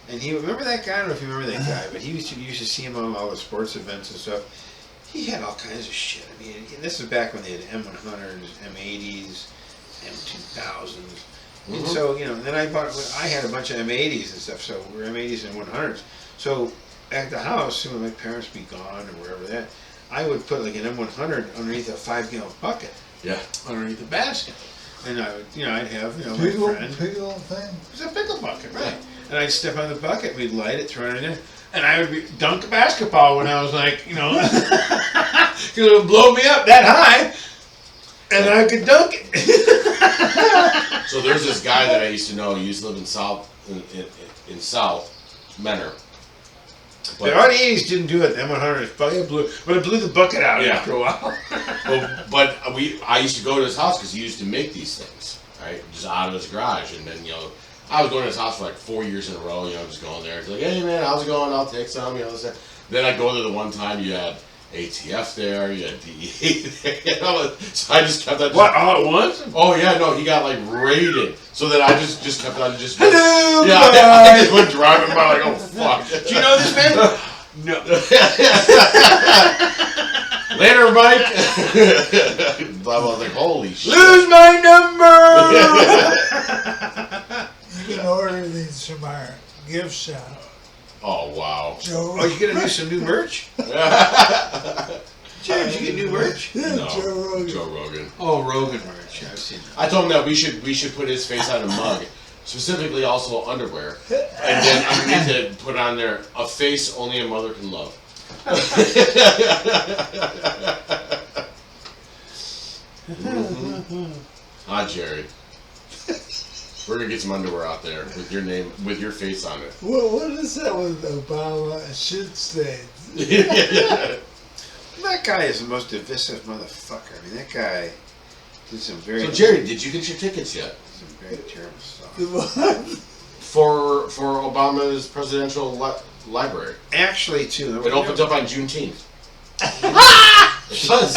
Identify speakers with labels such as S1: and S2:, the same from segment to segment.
S1: And he remember that guy. I don't know if you remember that guy, but you used to see him on all the sports events and stuff. He had all kinds of shit. I mean, this is back when they had M100s, M80s, M2000s. And so, then I had a bunch of M80s and stuff, so we were M80s and 100s. So at the house, when my parents be gone or wherever that, I would put like an M100 underneath a 5-gallon bucket.
S2: Yeah.
S1: Underneath the basket. And I would, I'd have, my friend.
S3: Pickle thing?
S1: It was a pickle bucket, right. And I'd step on the bucket, we'd light it, throw it in there, and I would dunk a basketball when I was like, because it would blow me up that high, and I could dunk it.
S2: So there's this guy that I used to know. He used to live in South Menor.
S1: The R80s didn't do it. The M100s, but it blew the bucket out after a while.
S2: but I used to go to his house because he used to make these things, right? Just out of his garage, and then I was going to his house for like 4 years in a row. Just going there. He's like, "Hey man, how's it going? I'll take some." This, that. Then I go there the one time. You had ATF there. You had DEA there. So I just kept on.
S1: What, all at once?
S2: Oh yeah, no, he got like raided. So then I just kept on just.
S1: Hello,
S2: yeah, I just went driving by like, oh fuck.
S1: Do you know this man? No.
S2: Later, Mike. I was like, holy shit.
S1: Lose my number.
S3: You can order these from our gift shop.
S2: Oh wow.
S3: Joe.
S1: Oh, you gonna do some new merch? Jared, did you get new merch?
S3: Yeah,
S2: No,
S3: Joe Rogan.
S1: Oh, Rogan merch. I've seen that.
S2: I told him that we should put his face on a mug, specifically also underwear, and then underneath it put on there a face only a mother can love. Jared. We're gonna get some underwear out there with your name, with your face on it.
S3: What is that with Obama? Shit stains.
S1: That guy is the most divisive motherfucker. I mean, that guy did some very...
S2: So, Jerry, did you get your tickets yet?
S1: Some very terrible stuff.
S2: For Obama's presidential library.
S1: Actually, too.
S2: It opens up on Juneteenth. It does.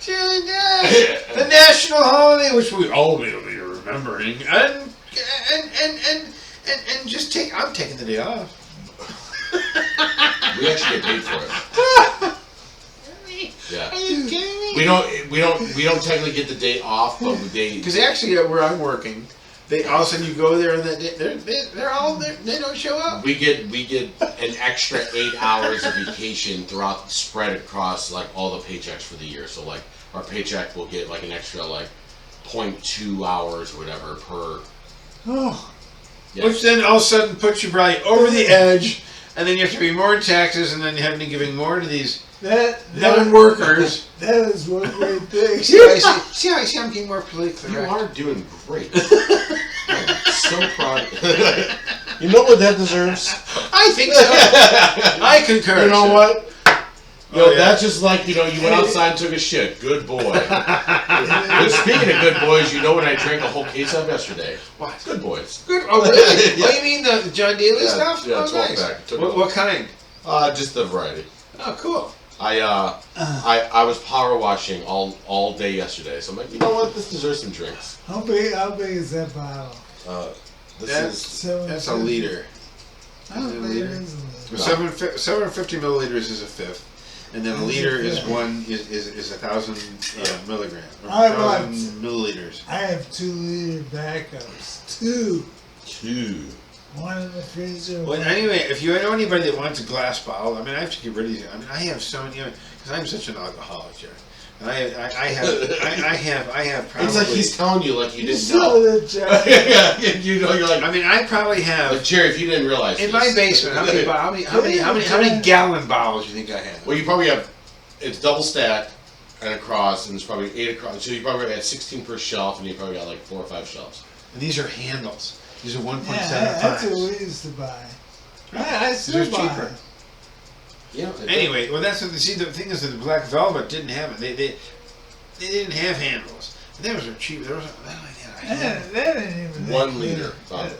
S1: The national holiday, which we all will be remembering, and just I'm taking the day off.
S2: We actually get paid for it.
S1: Really?
S2: Yeah.
S1: Are you kidding me?
S2: We don't technically get the day off, but because
S1: actually where I'm working, all of a sudden you go there and they're all there. They don't show up.
S2: we get an extra 8 hours of vacation spread across like all the paychecks for the year. So like our paycheck will get like an extra like 0.2 hours or whatever per.
S3: Oh.
S2: Yeah.
S1: Which then all of a sudden puts you probably over the edge, and then you have to pay more in taxes, and then you have to giving more to these non-workers.
S3: That is one great thing.
S1: See how I'm getting more politically
S2: You
S1: correct.
S2: are doing great. I'm so proud.
S4: You know what that deserves?
S1: I think so. I concur.
S2: You know what?
S1: Oh, yeah.
S2: That's just like, you went outside and took a shit. Good boy. But speaking of good boys, you know what I drank a whole case of yesterday?
S1: What?
S2: Good boys.
S1: Good. Oh, really?
S2: Yeah.
S1: Oh, you mean the John Daly stuff?
S2: Yeah,
S1: oh,
S2: 12
S1: nice.
S2: pack.
S1: What kind?
S2: Just the variety.
S1: Oh, cool.
S2: I was power washing all day yesterday, so I'm like, you know what? This deserves some drinks.
S3: How big is that bottle?
S2: This
S1: That's a liter.
S3: I don't think it is a liter.
S1: 750 milliliters is a fifth, and then a liter is 1,000 milligrams. Or
S3: I
S1: 1,000 milliliters.
S3: I have 2 liter backups. Two. One in the freezer.
S1: Well, anyway, if you know anybody that wants a glass bottle, I mean, I have to get rid of these. I mean, I have so many, because I'm such an alcoholic, Jerry. And I have probably.
S2: It's like he's telling you like you didn't
S3: Son
S2: know.
S3: of a Jack.
S2: You're like.
S1: I mean, I probably have.
S2: Like, Jerry, if you didn't realize.
S1: In my basement, how many gallon bottles do you think I have?
S2: Well, you probably have. It's double stacked and across, and there's probably 8 across. So you probably had 16 per shelf, and you probably got like 4 or 5 shelves.
S1: And these are handles. These are 1.75.
S3: Yeah, that's what we used to buy. I still
S1: They're
S3: buy
S1: cheaper.
S3: it.
S2: Yeah.
S1: Anyway, well, that's what the thing is that the Black Velvet didn't have it. They didn't have handles. There was a cheap. There was a,
S3: That ain't even
S2: 1 liter.
S3: Black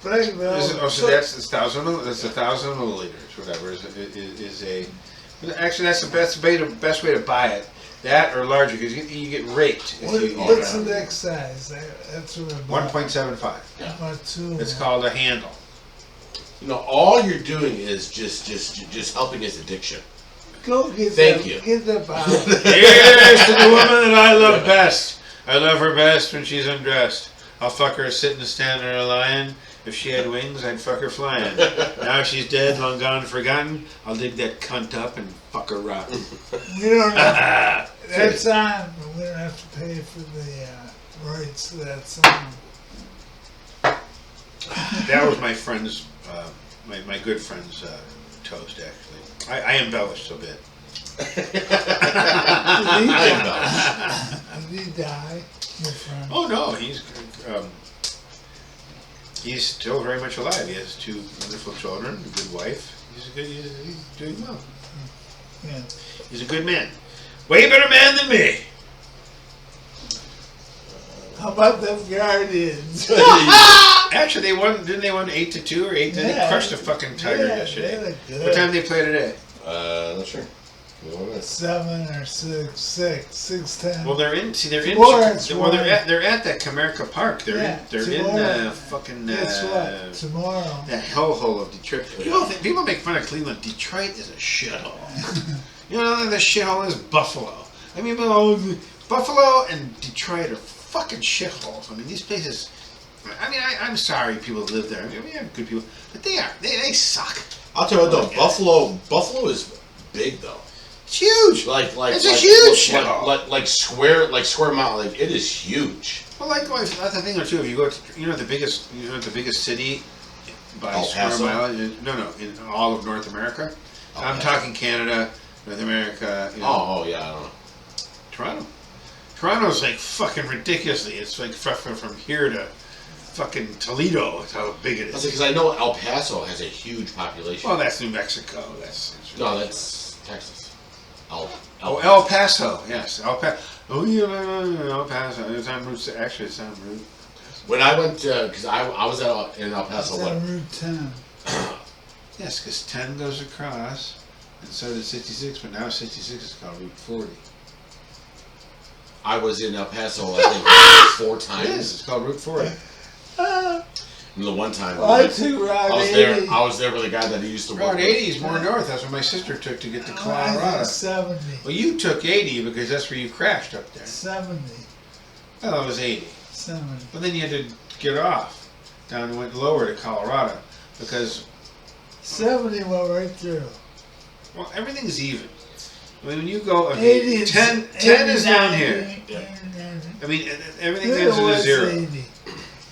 S3: Velvet.
S1: so that's 1,000. That's 1,000 milliliters. Whatever is a. Actually, that's the best way to buy it. That or larger, because you get raped.
S3: What's the next size? That's what I'm
S1: 1.75.
S2: Yeah.
S3: about two.
S1: It's called a handle.
S2: You know, all you're doing is just helping his addiction.
S3: Go get
S2: Thank
S3: that,
S2: you.
S3: Get the bottle.
S1: Here's to the woman that I love best. I love her best when she's undressed. I'll fuck her sitting, standing, or lying. If she had wings, I'd fuck her flying. Now she's dead, long gone, forgotten. I'll dig that cunt up and fuck her rotten.
S3: We don't have that's on. We don't have to pay for the rights to that song.
S1: That was my friend's, my good friend's toast, actually. I embellished a bit.
S3: Did he die, your friend?
S1: Oh no, he's still very much alive. He has 2 wonderful children, a good wife. He's doing well.
S3: Yeah.
S1: He's a good man. Way better man than me.
S3: How about them Guardians?
S1: Actually, didn't they win 8-2 or 8? They crushed the fucking Tigers yesterday.
S3: They look good.
S1: What time did they play today?
S2: Not sure.
S3: 7 or 6:10.
S1: Well, they're in
S3: Tomorrow,
S1: they're at that Comerica Park. They're in fucking
S3: Guess what? Tomorrow.
S1: that hellhole of Detroit. People make fun of Cleveland. Detroit is a shithole. You know, the shithole is Buffalo. I mean, Buffalo and Detroit are fucking shitholes. I mean, these places. I mean, I'm sorry people live there. I mean, we have good people, but they suck.
S2: I'll tell you what though, Buffalo is big though.
S1: It's huge. It's a huge shithole.
S2: Like square mile. Like it is huge.
S1: Well, likewise, that's the thing too. If you go to, the biggest city by
S2: El
S1: square
S2: Paso?
S1: mile, in all of North America. I'm talking Canada, North America.
S2: Oh yeah, I don't know.
S1: Toronto. Toronto's like fucking ridiculously. It's like from here to fucking Toledo. That's how big it is.
S2: Because I know El Paso has a huge population.
S1: Well, that's New Mexico.
S2: No, that's Texas.
S1: El Paso. Yes, El Paso. Oh yeah, El Paso. It's on Route. Actually, it's on Route.
S2: When I went, because I was in El Paso.
S3: It's on Route 10.
S1: Yes, because 10 goes across, and so does 66. But now 66 is called Route 40.
S2: I was in El Paso, I think, 4 times.
S1: It is. It's called Route 40.
S2: And the one time
S3: I took Route 80.
S2: I was there with a guy that he used to work
S1: Route 80 is more north. That's what my sister took to get to Colorado.
S3: 70.
S1: Well, you took 80 because that's where you crashed up there.
S3: 70.
S1: Well, it was 80.
S3: 70.
S1: But then you had to get off down and went lower to Colorado because
S3: 70 went right through.
S1: well, everything's even. I mean, when you go
S3: 80 is
S1: 10 is down here. I mean, everything ends in a 0.
S3: 80.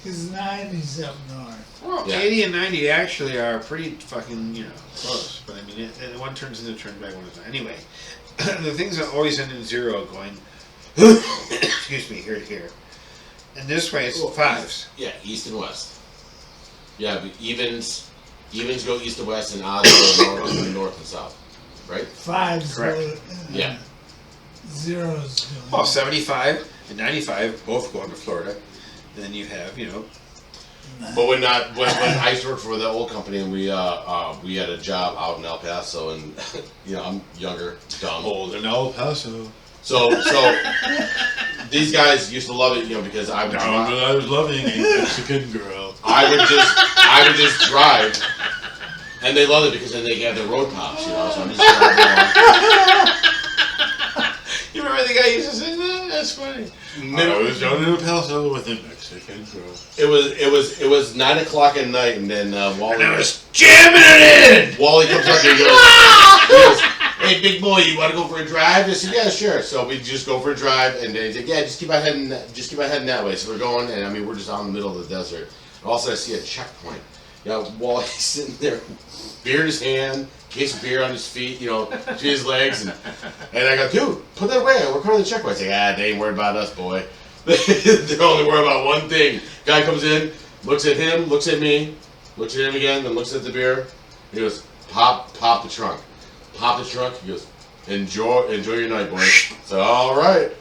S3: Because 90's up north.
S1: Well, 80 and 90 actually are pretty fucking, close. But I mean, one turns into turn back, one is not. Anyway, the things that always end in 0 going, excuse me, here to here. And this way it's 5s.
S2: Yeah, east and west. Yeah, but evens go east and west, and odds go north and south. Right?
S3: 5's
S1: Correct.
S3: go,
S2: Yeah.
S3: 0's go.
S1: Well, 75 and 95 both go into Florida. Then you have,
S2: But when I used to work for the old company, and we had a job out in El Paso, and I'm younger, dumb.
S1: old in El Paso.
S2: So these guys used to love it, because I would
S1: I was loving a Mexican girl.
S2: I would just drive, and they loved it because then they have their road pops, So I'm just driving along.
S1: You remember the guy used to say that? That's funny. I was down in El Paso with a Mexican girl.
S2: It was 9 o'clock at night, and then Wally.
S1: And I was jamming it in!
S2: Wally comes up and he goes, "Hey, big boy, you want to go for a drive?" I said, "Yeah, sure." So we just go for a drive, and he's like, "Yeah, just keep on heading that way." So we're going, and we're just out in the middle of the desert. And all of a sudden, I see a checkpoint. Wally's sitting there, beer in his hand, case of beer on his feet, between his legs, and I go, "Dude, put that away. We're coming to the checkpoint." He's like, "They ain't worried about us, boy. They're only worried about one thing." Guy comes in, looks at him, looks at me, looks at him again, then looks at the beer. He goes, "Pop the trunk." Pop the trunk. He goes, enjoy your night, boy." So, all right.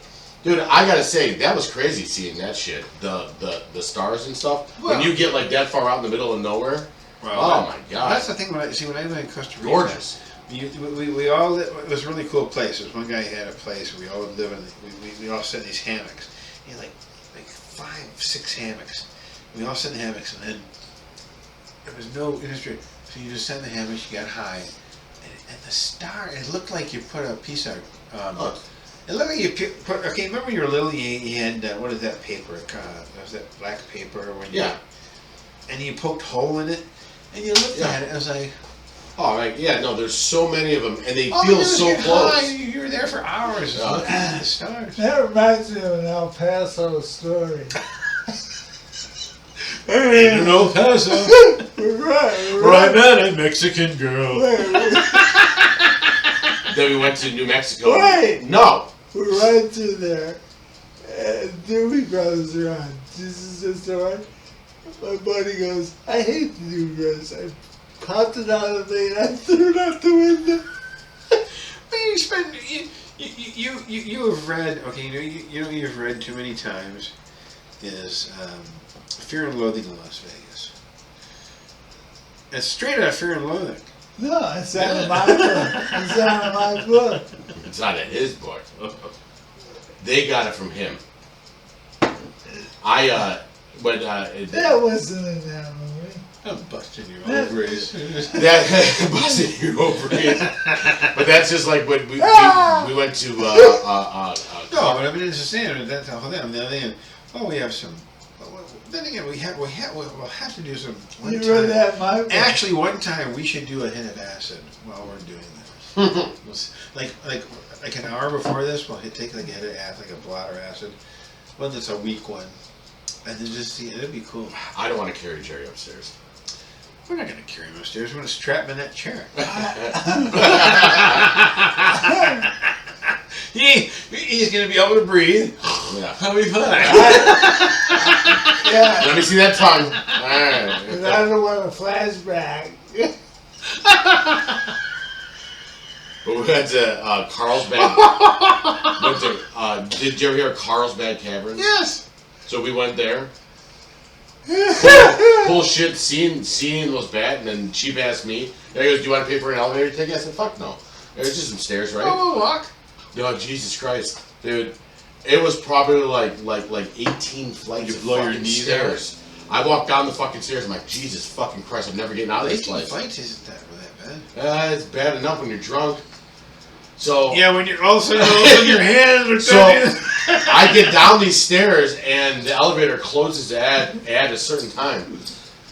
S2: Dude, I gotta say, that was crazy seeing that shit. The stars and stuff.
S1: Well,
S2: when you get like that far out in the middle of nowhere.
S1: Well,
S2: oh my god.
S1: That's the thing when I live in Costa Rica.
S2: Gorgeous.
S1: We all it was a really cool place. There was one guy had a place where we all would live in. We all sit in these hammocks. He had like 5, 6 hammocks. We all sit in hammocks, and then there was no industry. So you just sat in the hammocks, you got high, and the star. It looked like you put a piece of. It looked like you put. Okay, remember when you were little? You had what is that paper? Was that black paper? When and you poked a hole in it, and you looked at it. I was like.
S2: Oh, like, yeah, no, there's so many of them, and they feel so close.
S1: You were there for hours looking at the stars.
S3: That reminds me of an El Paso story.
S1: Hey, in El Paso,
S3: where
S1: I met a Mexican girl.
S2: Then we went to New Mexico.
S3: Wait.
S2: No.
S3: We went through there, and Doobie Brothers are on. This is the story. My buddy goes, I hate the Doobie Brothers. I popped it out of the thing and I threw it out the window.
S1: You have read, okay, you know you've read too many times is Fear and Loathing in Las Vegas. It's straight out of Fear and Loathing.
S3: No, it's out of my book. It's out of my book.
S2: It's out of his book. They got it from him. That
S3: wasn't in that movie.
S1: I'm busting your ovaries.
S2: Busting your ovaries. But that's just like when we went to.
S1: No, but I mean it's the same. That's the whole thing. On the other hand, we have some. Then again, we'll have to do some.
S3: You read that in my book.
S1: Actually, one time we should do a hit of acid while we're doing this. like an hour before this, we'll take like a hit of acid, like a blotter acid. One that's a weak one, and then just see. It'd be cool.
S2: I don't want to carry Jerry upstairs.
S1: We're not going to carry him upstairs. We're going to strap him in that chair. He's going to be able to breathe.
S2: Yeah.
S1: That'll be fine.
S3: Yeah.
S2: Let me see that tongue. All right.
S3: And I don't want a flashback.
S2: But we went to Carlsbad. Did you ever hear of Carlsbad Caverns?
S1: Yes.
S2: So we went there. Full shit, seeing was bad, and then Chief asked me, he goes, do you want to pay for an elevator ticket? I said, fuck no. There's just some stairs, right?
S1: Oh, we'll walk.
S2: No, Jesus Christ. Dude, it was probably like 18 flights
S1: You
S2: of
S1: blow your
S2: fucking
S1: knees
S2: stairs. I walked down the fucking stairs, I'm like, Jesus fucking Christ, I'm never getting out of this
S1: 18
S2: place.
S1: flights isn't that bad.
S2: It's bad enough when you're drunk. So
S1: Yeah, when you're all of a sudden your hands are
S2: So I get down these stairs and the elevator closes at a certain time.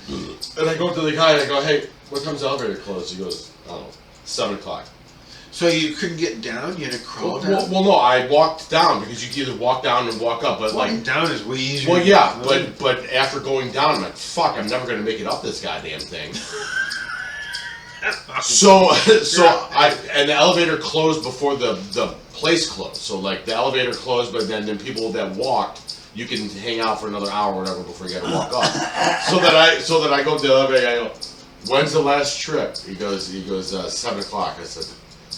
S2: And I go up to the guy and I go, hey, what time's the elevator close? He goes, I don't know, 7 o'clock.
S1: So you couldn't get down? You had to crawl down?
S2: Well, no, I walked down because you can either walk down and walk up, but
S1: Walking
S2: like
S1: down is way easier.
S2: well, yeah, but after going down, I'm like, fuck, I'm never gonna make it up this goddamn thing. So and the elevator closed before the place closed. So like the elevator closed, but then people that walked, you can hang out for another hour or whatever before you got to walk up. so that I go to the elevator. I go, when's the last trip? He goes 7 o'clock. I said,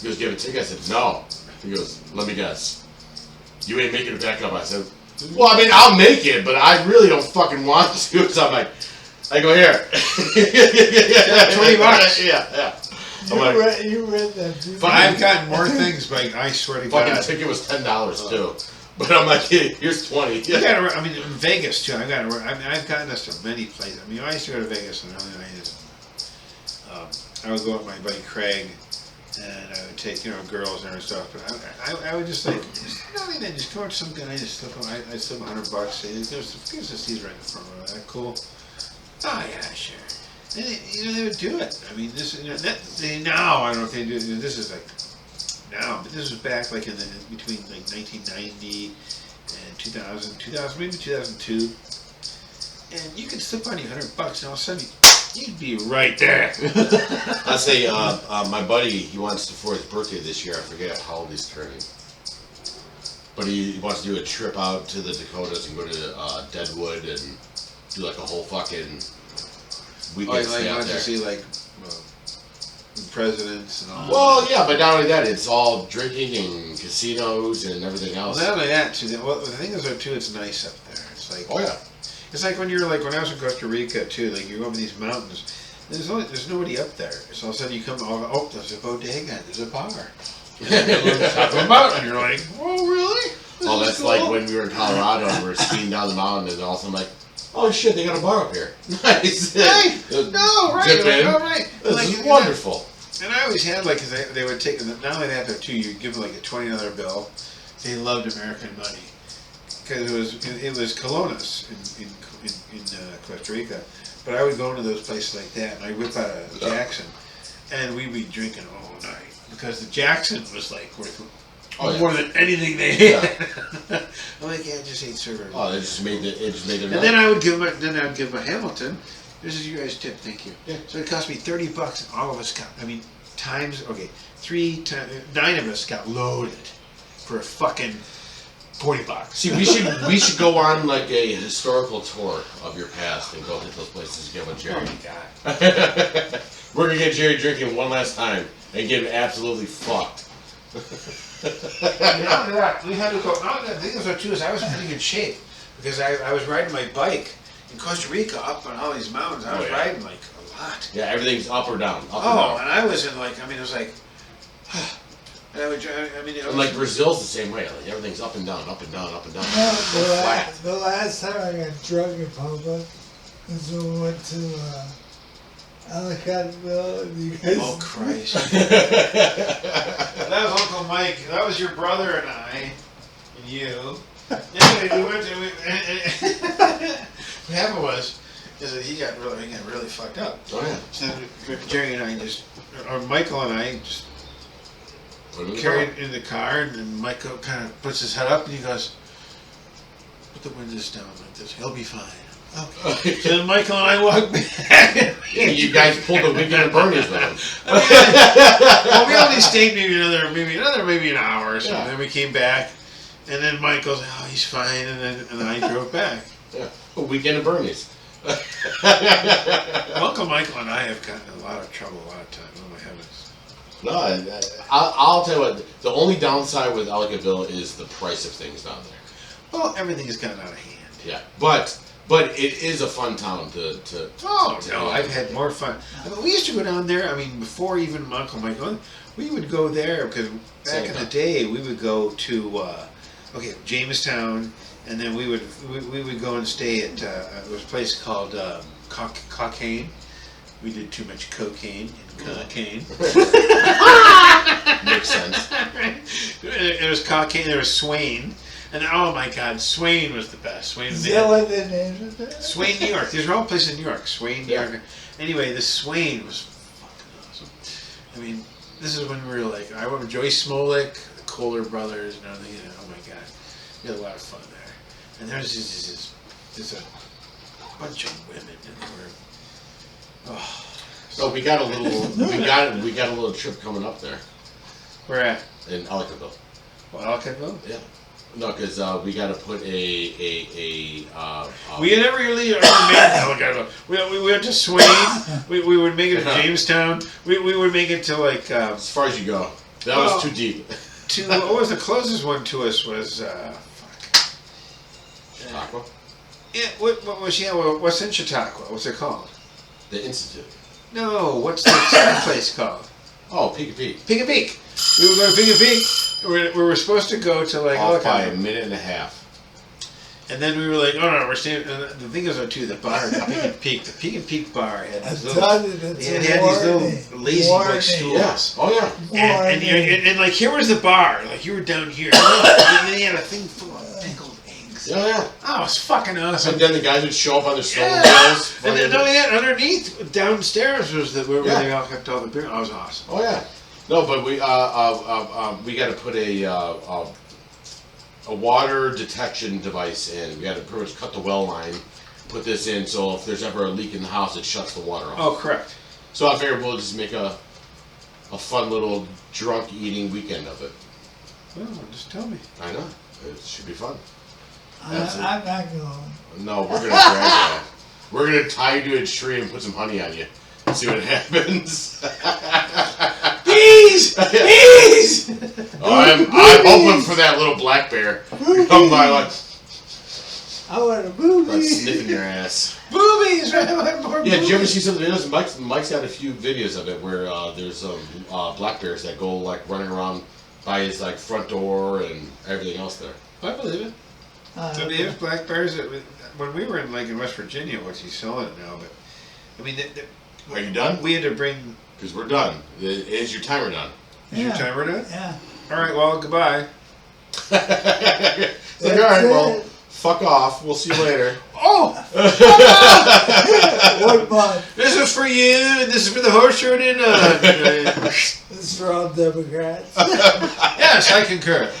S2: he goes, do you have a ticket? I said, no. He goes, let me guess. You ain't making it back up. I said, well, I mean, I'll make it, but I really don't fucking want to. So I'm like, I go here.
S1: $20.
S2: Yeah.
S3: You read that.
S1: But I've gotten more things, but I swear to God.
S2: Fucking ticket was $10 too. But I'm like, hey, here's 20.
S1: You gotta, I mean, Vegas too. I've gotten us to many places. I mean, I used to go to Vegas and the only night is, I would go with my buddy Craig, and I would take girls and stuff. But I would just like, just go to some guy, just slip him. I'd slip $100. Say, there's a seat right in the front row. That cool? Oh yeah, sure. And they would do it. I mean, this now I don't know if they do. This is like now, but this was back like between like 1990 and 2000, maybe 2002. And you could slip on you $100, and all of a sudden you'd be right there.
S2: I say, my buddy, he wants to, for his birthday this year, I forget how old he's turning, but he wants to do a trip out to the Dakotas and go to Deadwood and do like a whole fucking weekend stay out there.
S1: To see like presidents and all.
S2: Well, yeah, but not only that, it's all drinking and casinos and everything else.
S1: Well, not only that, too. Well, the thing is, though, too, it's nice up there. It's like,
S2: oh yeah,
S1: it's like when I was in Costa Rica too. Like you go over these mountains, There's nobody up there. So all of a sudden you come, oh, there's a bodega, there's a bar. Top of a mountain, and you're like, oh, really?
S2: Oh, that's
S1: cool.
S2: like when we were in Colorado and we were skiing down the mountain, and all of a sudden I'm like, oh shit, they got a bar up here. Nice.
S1: Right. No, right.
S2: Zip in.
S1: No, right.
S2: This is wonderful.
S1: And I always had, like, 'cause they would take, not only that, but too, you'd give them like a $20 bill. They loved American money. Because it was colones in Costa Rica. But I would go into those places like that, and I'd whip out a Jackson, and we'd be drinking all night. Because the Jackson was like worth more than anything they had. I'm like, yeah, I just ate server.
S2: Oh, it just made it
S1: And then I would give them a Hamilton. This is your guys' tip, thank you.
S2: Yeah.
S1: So it cost me $30, and all of us got. I mean, 9 of us got loaded for a fucking $40.
S2: See, we should go on like a historical tour of your past and go hit those places again with Jerry.
S1: Oh my god.
S2: We're gonna get Jerry drinking one last time and get him absolutely fucked.
S1: Yeah, we had to go. The thing was, too, is I was in pretty good shape because I was riding my bike in Costa Rica up on all these mountains. I was riding like a lot.
S2: Yeah, everything's up or down. Up
S1: And I was in like, I mean, it was like, and I would, I mean, it was,
S2: and like Brazil's the same way. Like everything's up and down, up and down, up and down.
S3: No,
S2: Flat.
S3: the last time I got drunk in public is when we went to Alacanville and you guys.
S1: oh Christ. That was Uncle Mike. That was your brother and I, and you. Anyway, we went to. What happened was, is that he got really fucked up.
S2: Oh yeah.
S1: So Jerry and I or Michael and I just
S2: What was
S1: carried in the car, and then Michael kind of puts his head up and he goes, "Put the windows down like this. He'll be fine." Okay. So then Michael and I walked back.
S2: Yeah, you guys pulled the weekend of Bernie's with him.
S1: Well, we only stayed maybe an hour or something.
S2: Yeah.
S1: Then we came back, and then Mike goes, "Oh, he's fine," and then I drove back.
S2: Yeah, a weekend of Bernie's.
S1: Uncle Michael and I have gotten in a lot of trouble a lot of times. Oh my heavens!
S2: No, I'll tell you what. The only downside with Alacanville is the price of things down there.
S1: Well, everything has gotten out of hand.
S2: Yeah, but it is a fun town to.
S1: Oh no, I've had more fun. I mean, we used to go down there. I mean, before even Uncle Michael, we would go there because back in the day we would go to Jamestown, and then we would go and stay at there was a place called Cocaine. We did too much cocaine and cocaine.
S2: Makes sense.
S1: It was Cocaine. There was Swain. And oh my God, Swain was the best. Swain,
S3: Is that what the name is? That?
S1: Swain, New York. These are all places in New York. Swain, New York. Anyway, the Swain was fucking awesome. I mean, this is when we were like, I went with Joey Smolik, the Kohler brothers, and everything. And oh my God, we had a lot of fun there. And there's just a bunch of women, and they were. Oh.
S2: So we got a little trip coming up there
S1: Where at?
S2: in Alacanville.
S1: Well, Alacanville?
S2: Yeah. No, because we got to put
S1: we never really made Alacanville. We went to Swain. we would make it to Jamestown. We would make it to like.
S2: as far as you go. That was too deep.
S1: What was the closest one to us was
S2: Chautauqua?
S1: Yeah. What was what's in Chautauqua? What's it called?
S2: The Institute.
S1: No. What's the second place called?
S2: Oh, Peek.
S1: Pig and Peak. We were going to Pig and Peak. We were supposed to go to like
S2: Off by a minute and a half.
S1: and then we were like, oh no, we're staying. And the thing is, too, the bar, the Pig and Peak bar had these little lazy boy stools.
S2: Yes. Oh yeah.
S1: And like here was the bar, like you were down here, and then you had a thing full of pickled eggs.
S2: Yeah.
S1: Oh, it's fucking awesome.
S2: And then the guys would show up on their snowmobiles.
S1: And then underneath, downstairs was where they all kept all the beer. Oh, it was awesome.
S2: Oh yeah. No, but we got to put a water detection device in. We got to pretty much cut the well line, put this in, so if there's ever a leak in the house, it shuts the water off.
S1: Oh, correct.
S2: So I figured we'll just make a fun little drunk eating weekend of it.
S1: Well, just tell me.
S2: I know. It should be fun.
S3: I'm not going.
S2: No, we're gonna drag you. We're gonna tie you to a tree and put some honey on you. See what happens.
S1: Bees!
S2: I'm open for that little black bear. Come by like.
S3: I want a
S2: Like
S3: movie.
S2: sniffing your ass.
S1: Boobies, right? I want more
S2: Yeah, did you ever
S1: boobies.
S2: see some of the videos? Mike's got a few videos of it where there's some black bears that go like running around by his like front door and everything else there.
S1: I believe it. I mean, there's black bears that, when we were in like in West Virginia, which he's selling it now, but I mean,
S2: Are you done?
S1: we had to bring.
S2: Because we're done. Is your timer done?
S1: Is your timer done?
S3: Yeah.
S1: All right. Well, goodbye.
S2: It's like, all right, well, fuck off. We'll see you later.
S1: Oh,
S3: 1 month.
S1: this is for you, and this is for the horse shorting.
S3: This is for all Democrats.
S1: Yes, I concur.